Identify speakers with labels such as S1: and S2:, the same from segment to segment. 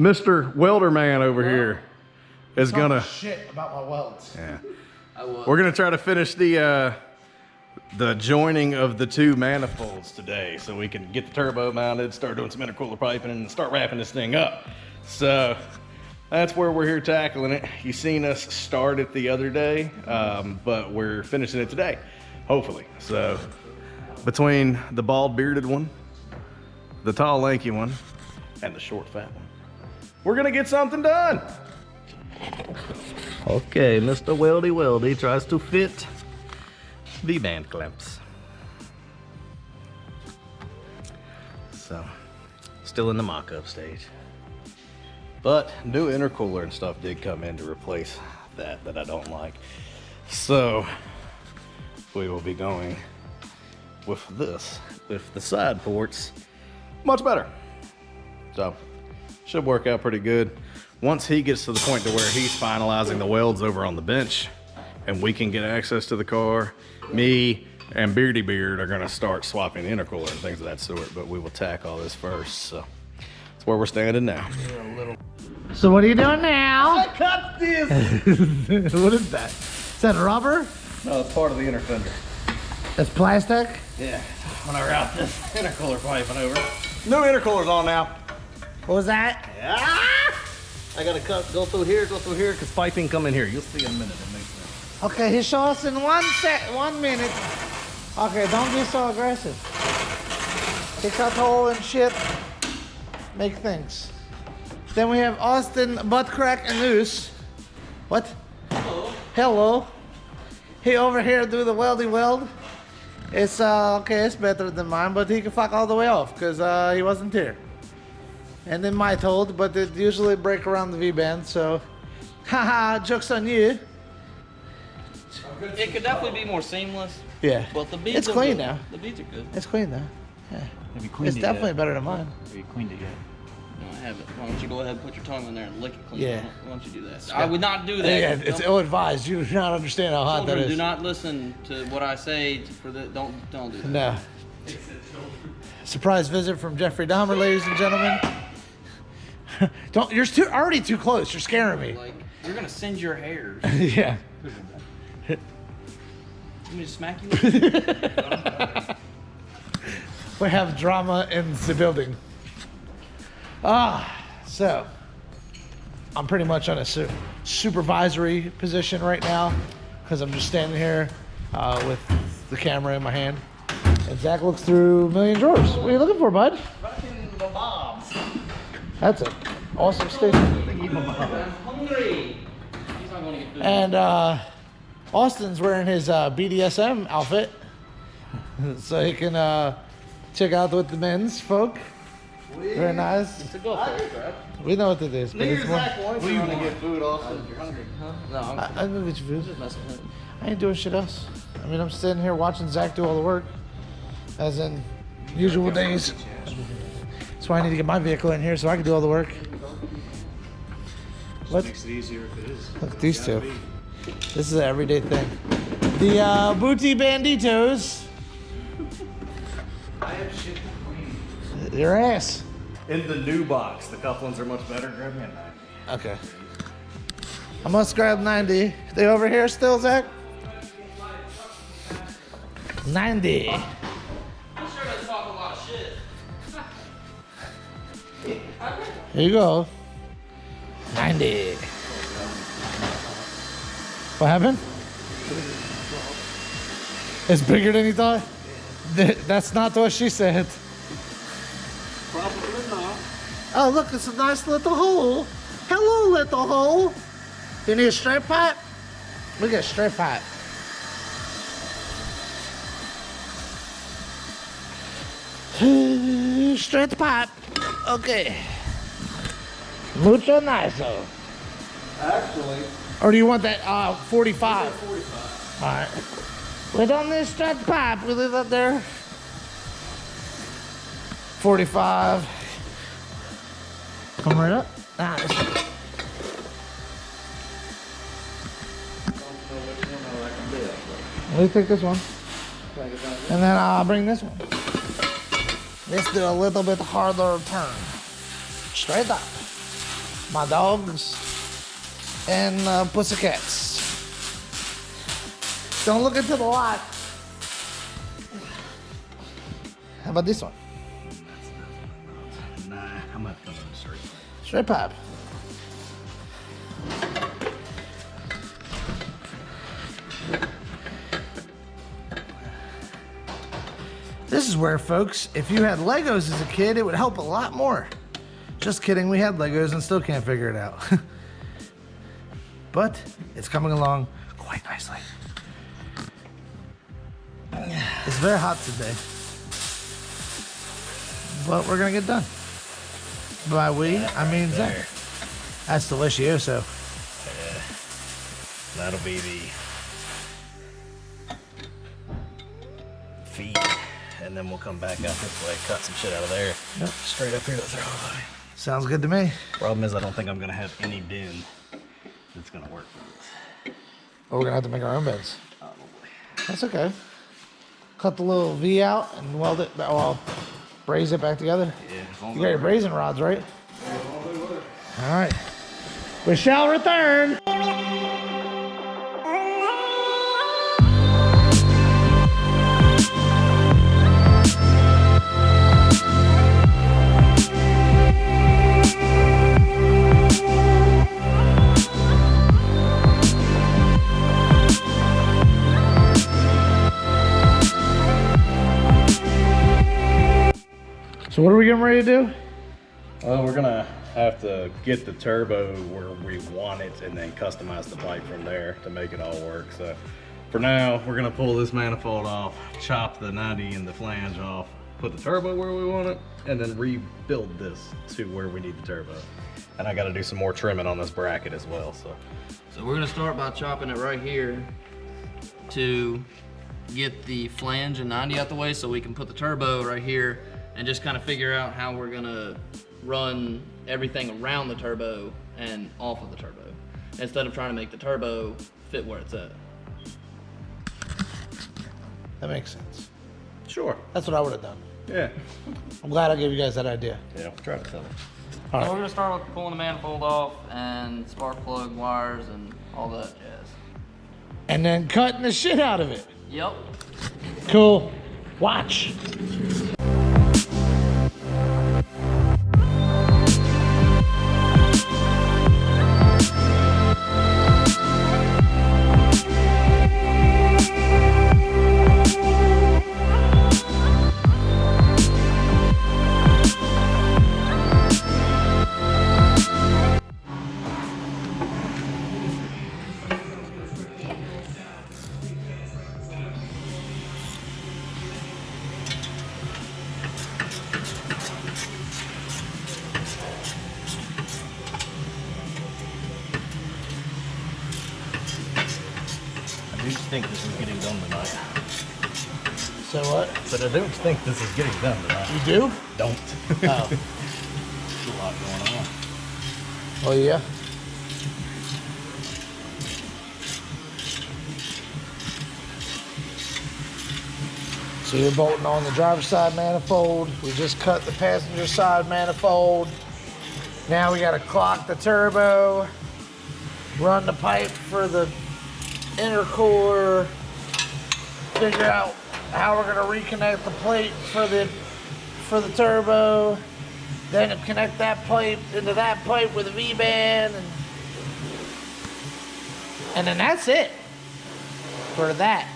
S1: Mr. Welder Man over here is gonna
S2: shit about my welds.
S1: Yeah. We're gonna try to finish the joining of the two manifolds today, so we can get the turbo mounted, start doing some intercooler piping, and start wrapping this thing up. So that's where we're here tackling it. You seen us start it the other day, but we're finishing it today, hopefully. So between the bald bearded one, the tall lanky one, and the short fat one, we're gonna get something done. Okay, Mr. Weldy tries to fit V-band clamps. So, still in the mock-up stage. But new intercooler and stuff did come in to replace that I don't like. So, we will be going with this, with the side ports, much better. So, should work out pretty good. Once he gets to the point to where he's finalizing the welds over on the bench and we can get access to the car, me and Beardy Beard are gonna start swapping the intercooler and things of that sort, but we will tack all this first. So that's where we're standing now.
S2: So what are you doing now?
S1: I cut this!
S2: What is that? Is that rubber?
S1: No, it's part of the inner fender.
S2: That's plastic?
S1: Yeah, when I route this intercooler piping over. New intercooler's on now.
S2: What was that?
S1: Yeah. I gotta go through here, because piping come in here. You'll see in a minute, it makes sense.
S2: Okay, he show us in 1 minute. Okay, don't be so aggressive. He cut hole and shit. Make things. Then we have Austin, butt crack and loose. What?
S3: Hello.
S2: Hello. He over here do the weldy weld. It's okay, it's better than mine, but he can fuck all the way off because he wasn't here. And then my told, but it usually break around the V-band, so haha, joke's on you.
S3: It could definitely be more seamless.
S2: Yeah.
S3: But the beads
S2: It's
S3: are
S2: clean
S3: good.
S2: now.
S3: The beads are good.
S2: It's clean now. Yeah.
S4: Have you cleaned
S2: It's
S4: it
S2: definitely
S4: yet?
S2: better than mine.
S4: Have you cleaned it yet?
S3: No, I haven't. Why don't you go ahead and put your tongue in there and lick it clean?
S2: Yeah.
S3: Why don't you do that? I would not do that.
S2: Yeah, it's ill-advised. You do not understand how hot
S3: Children,
S2: that is.
S3: do not listen to what I say for the, don't do that.
S2: No. Surprise visit from Jeffrey Dahmer, ladies and gentlemen. Don't. You're already too close. You're scaring me.
S3: Like, you're gonna singe your hairs.
S2: Yeah.
S3: Let me just smack you with it.
S2: We have drama in the building. So I'm pretty much on a supervisory position right now because I'm just standing here with the camera in my hand. And Zach looks through a million drawers. What are you looking for, bud? That's an awesome station.
S3: I'm hungry. He's not gonna get food.
S2: And Austin's wearing his BDSM outfit so he can check out with the men's folk. Very nice.
S3: It's a go for it, right?
S2: We know what it is, but it's more.
S1: What do you want to get food also?
S3: If you're hungry, huh? No,
S2: I'm gonna get you food.
S3: just messing with it.
S2: I ain't doing shit else. I mean, I'm sitting here watching Zach do all the work, as in usual days. That's why I need to get my vehicle in here so I can do all the work. What?
S4: Makes it easier if it is.
S2: Look at these two. This is an everyday thing. The Booty Banditos.
S4: I have shit to clean.
S2: Your ass.
S1: In the new box, the couplings are much better. Grab me a knife.
S2: Okay. I must grab 90. They over here still, Zach? 90.
S3: I'm sure they talk a lot of shit.
S2: Here you go. 90. What happened? It's bigger than you thought? That's not what she said.
S1: Probably not.
S2: Oh, look, it's a nice little hole. Hello, little hole. You need a straight pipe? We got a straight pipe. Straight pipe. Okay. Mucho nice.
S1: Actually,
S2: Or do you want that 45?
S1: 45.
S2: All right. We don't need straight pipe. We leave that there. 45. Come right up. Nice. Let me take this one. And then I'll bring this one. Let's do a little bit harder turn. Straight up. my dogs, and pussycats. Don't look into the lot. How about this one?
S1: Nah, I'm gonna come in straight.
S2: Straight pipe. This is where, folks, if you had Legos as a kid, it would help a lot more. Just kidding, we had Legos and still can't figure it out. But it's coming along quite nicely. It's very hot today, but we're gonna get done. By we, I mean Zach. That's delicioso.
S1: That'll be the feet, and then we'll come back out this way, cut some shit out of there.
S2: Yep.
S1: Straight up here to throw away.
S2: Sounds good to me.
S1: Problem is, I don't think I'm gonna have any bin that's gonna work for this.
S2: Or we're gonna have to make our own beds.
S1: Probably.
S2: That's okay. Cut the little V out and weld it, well, braze it back together.
S1: Yeah, as long as
S2: You got your brazing rods, right? All right. We shall return. So what are we getting ready to do?
S1: Well, we're gonna have to get the turbo where we want it and then customize the pipe from there to make it all work. So for now, we're gonna pull this manifold off, chop the 90 and the flange off, put the turbo where we want it, and then rebuild this to where we need the turbo. And I gotta do some more trimming on this bracket as well, so.
S3: So we're gonna start by chopping it right here to get the flange and 90 out the way so we can put the turbo right here and just kind of figure out how we're gonna run everything around the turbo and off of the turbo instead of trying to make the turbo fit where it's at.
S2: That makes sense.
S1: Sure.
S2: That's what I would have done.
S1: Yeah.
S2: I'm glad I gave you guys that idea.
S1: Yeah, try to tell them.
S2: All
S3: So
S2: right.
S3: we're gonna start with pulling the manifold off and spark plug wires and all that jazz.
S2: And then cutting the shit out of it.
S3: Yep.
S2: Cool. Watch.
S1: I do think this is getting done tonight.
S2: So what?
S1: But I don't think this is getting done tonight.
S2: You do?
S1: Don't.
S2: Oh.
S1: There's a lot going on.
S2: Oh yeah. So you're bolting on the driver's side manifold. We just cut the passenger side manifold. Now we gotta clock the turbo, run the pipe for the intercooler, figure out how we're gonna reconnect the plate for the turbo, then connect that pipe into that pipe with a V-band, and then that's it for that.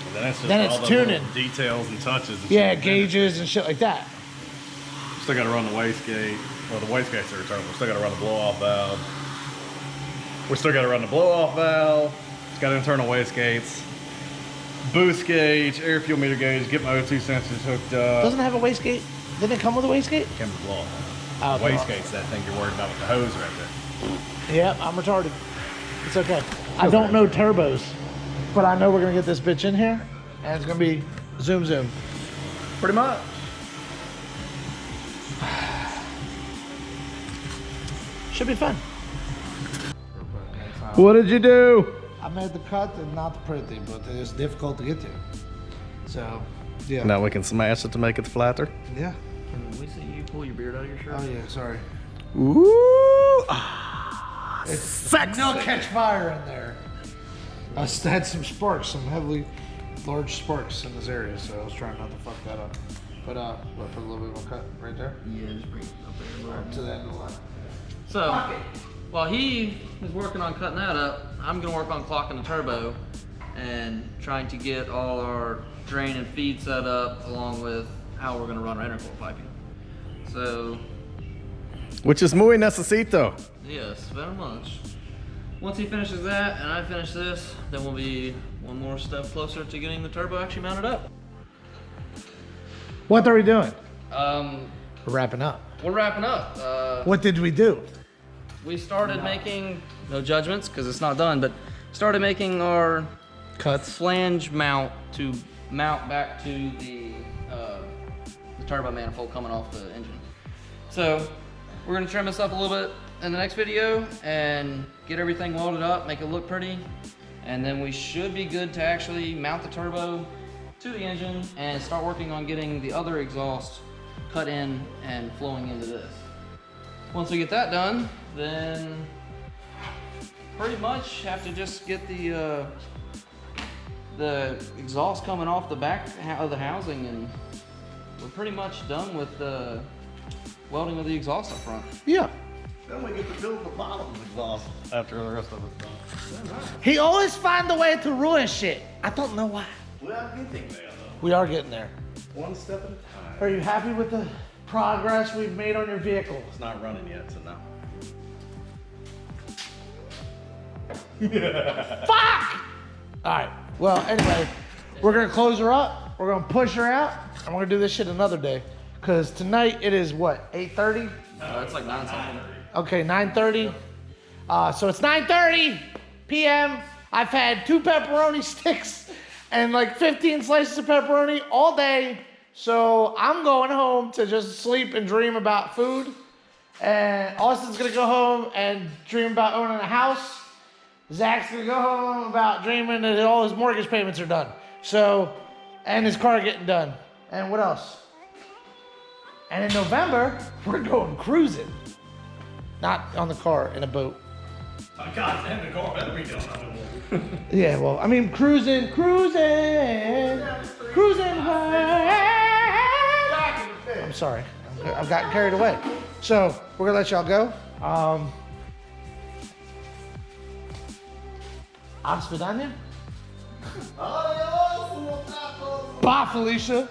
S1: And then it's just
S2: Then
S1: all
S2: it's
S1: the little
S2: tuning.
S1: details and touches. And
S2: Yeah,
S1: shit.
S2: gauges and shit like that.
S1: Still got to run the wastegate. Well, the wastegate's are turbo. Still got to run the blow-off valve. We still got to run the blow-off valve. It's got internal wastegates. Boost gauge, air fuel meter gauge. Get my O2 sensors hooked up.
S2: Doesn't it have a wastegate? Didn't it come with a wastegate?
S1: Came with blow-off.
S2: Oh,
S1: The wastegate's that thing you're worried about with the hose right there.
S2: Yeah, I'm retarded. It's okay. I don't know turbos, but I know we're gonna get this bitch in here, and it's gonna be zoom zoom.
S1: Pretty much.
S2: Should be fun.
S1: What did you do?
S2: I made the cut and not pretty, but it's difficult to get to. So, yeah.
S1: Now we can smash it to make it flatter.
S2: Yeah.
S3: Can we see you pull your beard out of your shirt?
S2: Oh yeah, sorry.
S1: Ooh,
S2: It's no catch fire in there. I had some sparks, some heavily large sparks in this area, so I was trying not to fuck that up. But what, put a little bit more cut right there?
S3: Yeah, just bring it up there.
S2: Up to that line.
S3: So, while he is working on cutting that up, I'm gonna work on clocking the turbo and trying to get all our drain and feed set up along with how we're gonna run our intercourse piping. So,
S1: Which is muy necesito.
S3: yes, very much. Once he finishes that and I finish this, then we'll be one more step closer to getting the turbo actually mounted up.
S2: What are we doing?
S3: We're
S2: We're wrapping up.
S3: wrapping up.
S2: What did we do?
S3: We started making, no judgments because it's not done, but started making our
S2: Cuts.
S3: flange mount to mount back to the turbo manifold coming off the engine. So we're gonna trim this up a little bit in the next video and get everything welded up, make it look pretty, and then we should be good to actually mount the turbo to the engine and start working on getting the other exhaust cut in and flowing into this. Once we get that done, then pretty much have to just get the exhaust coming off the back of the housing, and we're pretty much done with the welding of the exhaust up front.
S2: Yeah.
S1: Then we get to build the bottom exhaust after the rest of it's done.
S2: He always find a way to ruin shit. I don't know why.
S1: Well, you think there though.
S2: We are getting there.
S1: One step at a time.
S2: Are you happy with the progress we've made on your vehicle?
S1: It's not running yet, so no.
S2: Fuck! All right. Well, anyway, we're gonna close her up. We're gonna push her out, and we're gonna do this shit another day. Cause tonight it is what, 8:30?
S3: It's like 9 something.
S2: Okay, 9:30. So it's 9:30 p.m. I've had 2 pepperoni sticks and like 15 slices of pepperoni all day. So I'm going home to just sleep and dream about food. And Austin's gonna go home and dream about owning a house. Zach's gonna go home about dreaming that all his mortgage payments are done. So, and his car getting done. And what else? And in November, we're going cruising. Not on the car, in a boat.
S1: I got in the car, better be done.
S2: Yeah, well, I mean, cruising. I'm sorry, I've gotten carried away. So, we're gonna let y'all go. Hasta Vidania. Bye, Felicia.